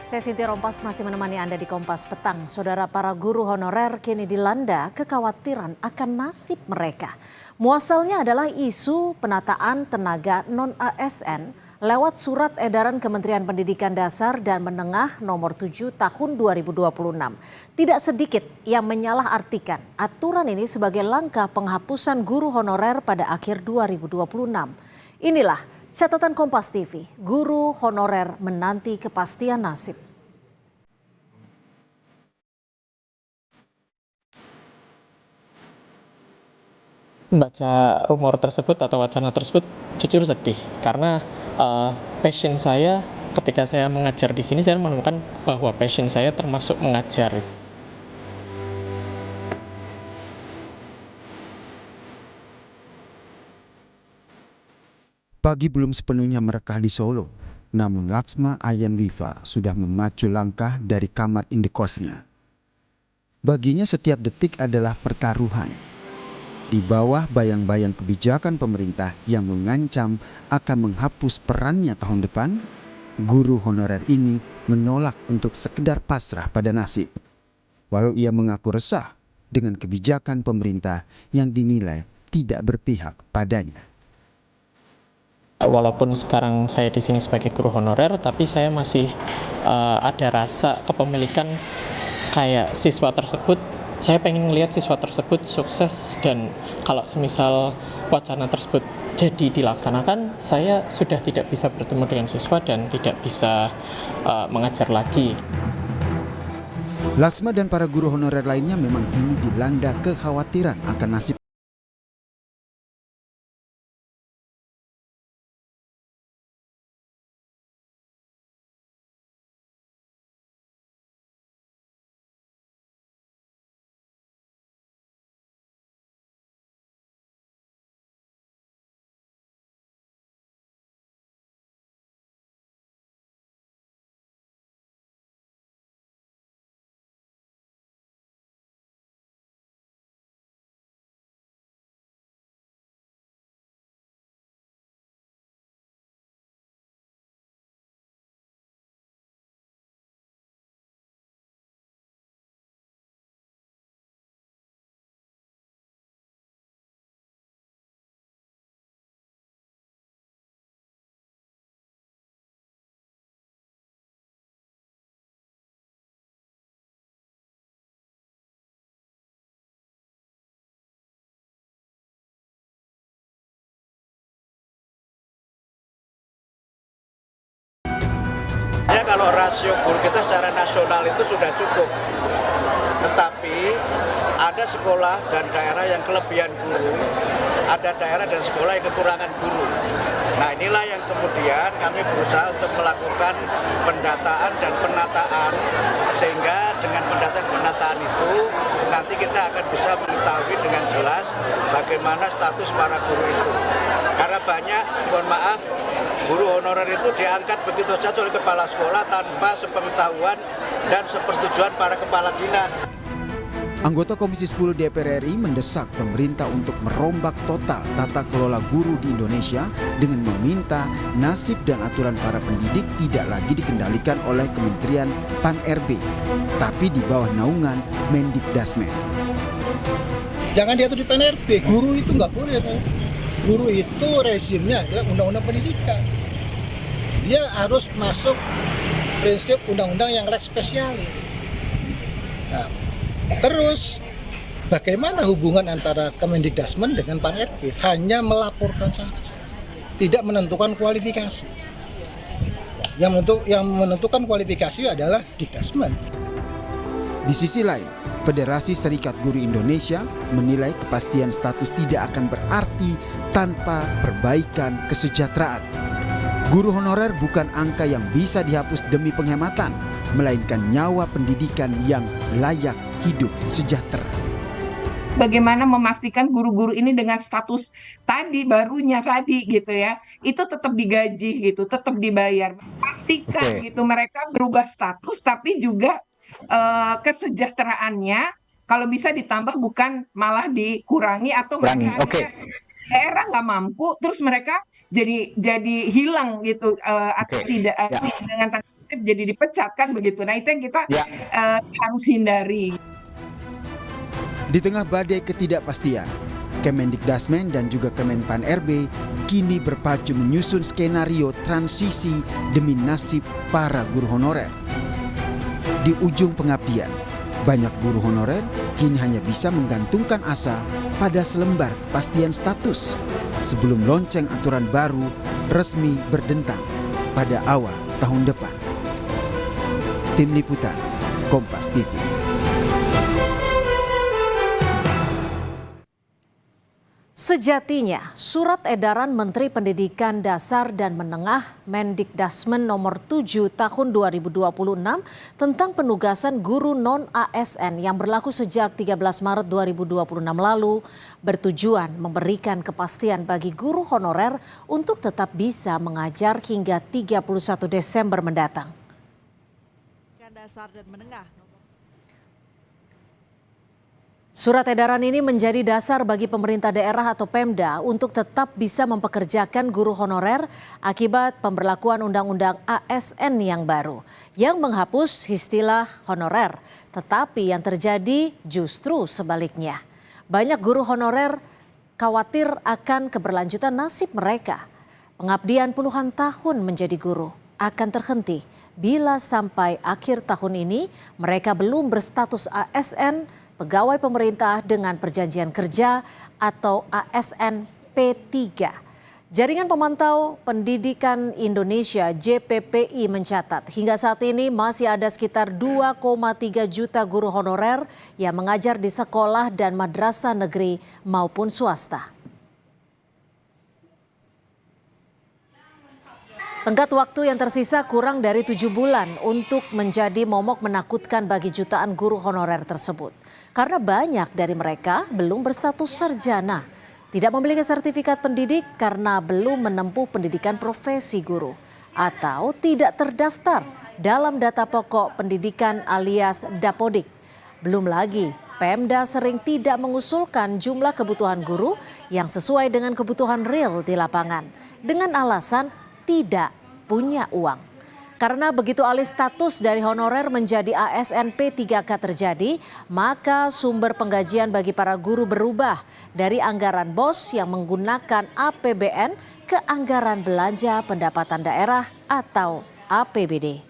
Saya Sinti Rompas masih menemani Anda di Kompas Petang. Saudara, para guru honorer kini dilanda kekhawatiran akan nasib mereka. Muasalnya adalah isu penataan tenaga non-ASN lewat surat edaran Kementerian Pendidikan Dasar dan Menengah nomor 7 tahun 2026. Tidak sedikit yang menyalahartikan aturan ini sebagai langkah penghapusan guru honorer pada akhir 2026. Inilah catatan Kompas TV, guru honorer menanti kepastian nasib. Membaca rumor tersebut atau wacana tersebut jujur sedih karena passion saya ketika saya mengajar di sini, saya menemukan bahwa passion saya termasuk mengajar. Pagi belum sepenuhnya merekah di Solo, namun Laksma Ayan Wifa sudah memacu langkah dari kamar indekosnya. Baginya setiap detik adalah pertaruhan. Di bawah bayang-bayang kebijakan pemerintah yang mengancam akan menghapus perannya tahun depan, guru honorer ini menolak untuk sekedar pasrah pada nasib. Walau ia mengaku resah dengan kebijakan pemerintah yang dinilai tidak berpihak padanya. Walaupun sekarang saya di sini sebagai guru honorer, tapi saya masih ada rasa kepemilikan kayak siswa tersebut. Saya pengen melihat siswa tersebut sukses, dan kalau semisal wacana tersebut jadi dilaksanakan, saya sudah tidak bisa bertemu dengan siswa dan tidak bisa mengajar lagi. Laksma dan para guru honorer lainnya memang kini dilanda kekhawatiran akan nasib. Ya, kalau rasio guru kita secara nasional itu sudah cukup, tetapi ada sekolah dan daerah yang kelebihan guru, ada daerah dan sekolah yang kekurangan guru. Nah, inilah yang kemudian kami berusaha untuk melakukan pendataan dan penataan, sehingga dengan pendataan itu nanti kita akan bisa mengetahui dengan jelas bagaimana status para guru itu. Karena banyak, mohon maaf, guru honorer itu diangkat begitu saja oleh kepala sekolah tanpa sepengetahuan dan sepersetujuan para kepala dinas. Anggota Komisi 10 DPR RI mendesak pemerintah untuk merombak total tata kelola guru di Indonesia dengan meminta nasib dan aturan para pendidik tidak lagi dikendalikan oleh Kementerian Pan-RB, tapi di bawah naungan Mendikdasmen. Jangan diatur di Pan-RB, guru itu nggak boleh. Guru itu rezimnya adalah undang-undang pendidikan. Dia harus masuk prinsip undang-undang yang lex specialis. Nah, terus bagaimana hubungan antara Kemendikdasmen dengan Pan-RB? Hanya melaporkan saja, tidak menentukan kualifikasi. Yang menentukan kualifikasi adalah Dikdasmen. Di sisi lain, Federasi Serikat Guru Indonesia menilai kepastian status tidak akan berarti tanpa perbaikan kesejahteraan. Guru honorer bukan angka yang bisa dihapus demi penghematan, melainkan nyawa pendidikan yang layak hidup sejahtera. Bagaimana memastikan guru-guru ini dengan status barunya tadi gitu ya, itu tetap digaji gitu, tetap dibayar. Pastikan gitu mereka berubah status, tapi juga kesejahteraannya kalau bisa ditambah, bukan malah dikurangi atau mereka daerah nggak mampu terus mereka jadi hilang gitu atau tidak dengan jadi dipecat kan begitu. Nah itu yang kita Ya. harus hindari. Di tengah badai ketidakpastian, Kemendikdasmen dan juga Kemenpan RB kini berpacu menyusun skenario transisi demi nasib para guru honorer. Di ujung pengabdian, banyak guru honorer kini hanya bisa menggantungkan asa pada selembar kepastian status sebelum lonceng aturan baru resmi berdentang pada awal tahun depan. Tim Liputan, Kompas TV. Sejatinya, surat edaran Menteri Pendidikan Dasar dan Menengah Mendikdasmen nomor 7 tahun 2026 tentang penugasan guru non-ASN yang berlaku sejak 13 Maret 2026 lalu bertujuan memberikan kepastian bagi guru honorer untuk tetap bisa mengajar hingga 31 Desember mendatang. Dasar dan Menengah. Surat edaran ini menjadi dasar bagi pemerintah daerah atau Pemda untuk tetap bisa mempekerjakan guru honorer akibat pemberlakuan Undang-Undang ASN yang baru yang menghapus istilah honorer. Tetapi yang terjadi justru sebaliknya. Banyak guru honorer khawatir akan keberlanjutan nasib mereka. Pengabdian puluhan tahun menjadi guru akan terhenti bila sampai akhir tahun ini mereka belum berstatus ASN pegawai pemerintah dengan perjanjian kerja atau ASN P3. Jaringan Pemantau Pendidikan Indonesia JPPI mencatat hingga saat ini masih ada sekitar 2,3 juta guru honorer yang mengajar di sekolah dan madrasah negeri maupun swasta. Tenggat waktu yang tersisa kurang dari 7 bulan untuk menjadi momok menakutkan bagi jutaan guru honorer tersebut. Karena banyak dari mereka belum berstatus sarjana, tidak memiliki sertifikat pendidik karena belum menempuh pendidikan profesi guru, atau tidak terdaftar dalam data pokok pendidikan alias Dapodik. Belum lagi, Pemda sering tidak mengusulkan jumlah kebutuhan guru yang sesuai dengan kebutuhan real di lapangan, dengan alasan tidak punya uang. Karena begitu alih status dari honorer menjadi ASN P3K terjadi, maka sumber penggajian bagi para guru berubah dari anggaran BOS yang menggunakan APBN ke anggaran belanja pendapatan daerah atau APBD.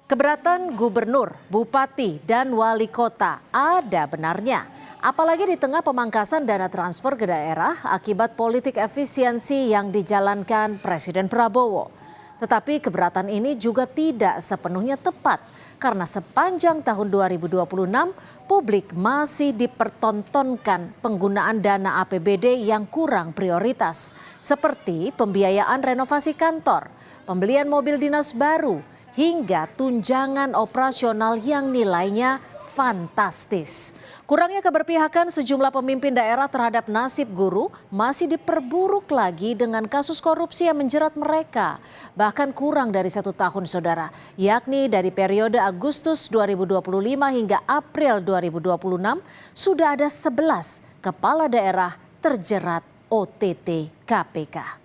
Keberatan gubernur, bupati, dan wali kota ada benarnya. Apalagi di tengah pemangkasan dana transfer ke daerah akibat politik efisiensi yang dijalankan Presiden Prabowo. Tetapi keberatan ini juga tidak sepenuhnya tepat karena sepanjang tahun 2026 publik masih dipertontonkan penggunaan dana APBD yang kurang prioritas seperti pembiayaan renovasi kantor, pembelian mobil dinas baru, hingga tunjangan operasional yang nilainya fantastis. Kurangnya keberpihakan sejumlah pemimpin daerah terhadap nasib guru masih diperburuk lagi dengan kasus korupsi yang menjerat mereka. Bahkan kurang dari 1 tahun saudara, yakni dari periode Agustus 2025 hingga April 2026 sudah ada 11 kepala daerah terjerat OTT KPK.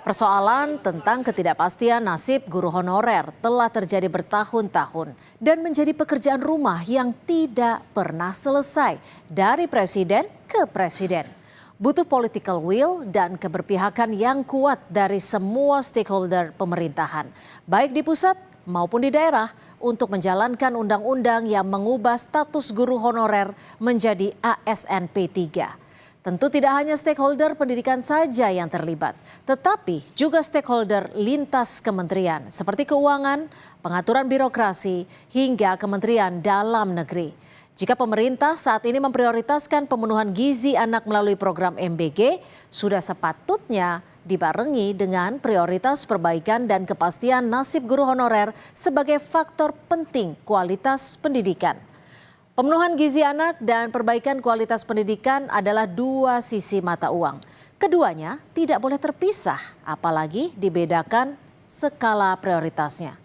Persoalan tentang ketidakpastian nasib guru honorer telah terjadi bertahun-tahun dan menjadi pekerjaan rumah yang tidak pernah selesai dari presiden ke presiden. Butuh political will dan keberpihakan yang kuat dari semua stakeholder pemerintahan, baik di pusat maupun di daerah, untuk menjalankan undang-undang yang mengubah status guru honorer menjadi ASN P3. Tentu tidak hanya stakeholder pendidikan saja yang terlibat, tetapi juga stakeholder lintas kementerian seperti keuangan, pengaturan birokrasi, hingga Kementerian Dalam Negeri. Jika pemerintah saat ini memprioritaskan pemenuhan gizi anak melalui program MBG, sudah sepatutnya dibarengi dengan prioritas perbaikan dan kepastian nasib guru honorer sebagai faktor penting kualitas pendidikan. Pemenuhan gizi anak dan perbaikan kualitas pendidikan adalah dua sisi mata uang. Keduanya tidak boleh terpisah, apalagi dibedakan skala prioritasnya.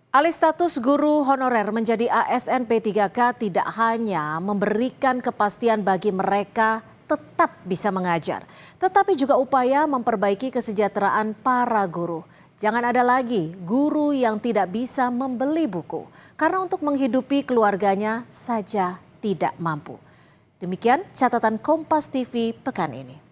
Alih status guru honorer menjadi ASN P3K tidak hanya memberikan kepastian bagi mereka tetap bisa mengajar, tetapi juga upaya memperbaiki kesejahteraan para guru. Jangan ada lagi guru yang tidak bisa membeli buku karena untuk menghidupi keluarganya saja tidak mampu. Demikian catatan Kompas TV pekan ini.